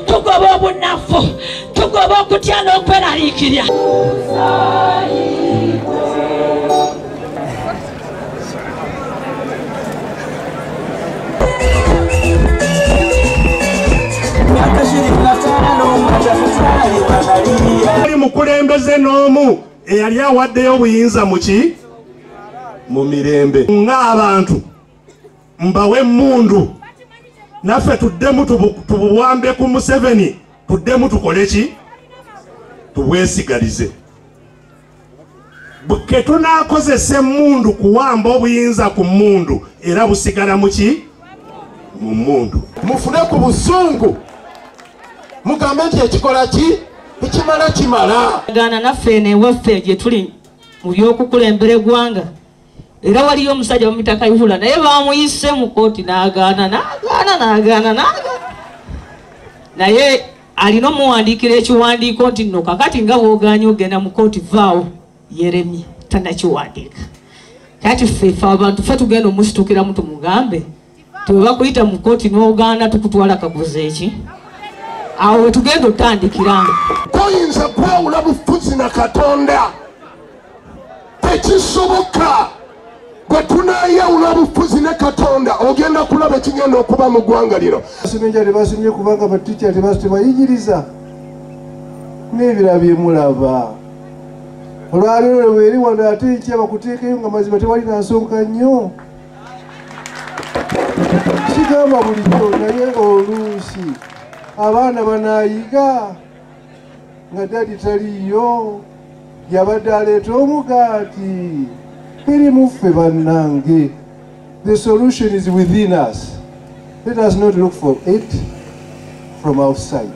tugoba obunafu, tugoba okutya n'okweraliikirya. Ali mukulembeze n'omu eyali awaddeyo obuyinza muki mu mirembe ng'abantu mbawe emmundu naffe tuddemu tubuwambe ku Museveni, tuddemu tukole ki tubwesigalize. Ke tunaakozesa emmundu kuwamba obuyinza ku mmundu era busigala muki mu mmundu. Mufune ku busungu mugambe nti ekikola ki ekimala kimala. Gana naffe newaffe gye tuli mu by'okukulembera eggwanga era waliyo omusajja bamuyita Kayihura naye bamuyise mu kooti n'agaana naye alina omuwandiikira ekiwandiiko nti nno kakati nga bw'ogaanye ogenda mu kooti vaawo yeremye tannakiwandiika. Kati ffe abantu ffe tugenda omusituukiramu tumugambe twe bakuyita mu kooti n'ogaana tukutwala kaguze eki awo tugenda otandikiranga. Toyinza kwawula bufuzi na Katonda, tekisoboka. Gwe tunayawula bufuzi ne Katonda ogenda kulaba ekigenda okuba mu ggwanga lino. Abasinja tebasinye kubanga baticha tebayigiriza n'ebirala bye mulaba. Olwaleero weeri wano ate nkya bakuteekayo nga mazima tewali na nsonga nnyo. Kigamba bulijjo naye oluusi abaana banaayiga nga dadi taliyo yabadde aleeta omugaati. Biri muffe bannange. The solution is within us. Let us not look for it from outside.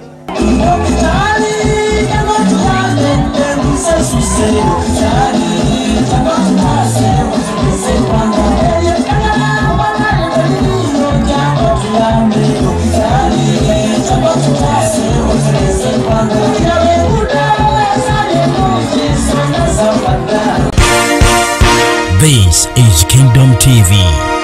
This is Kingdom TV.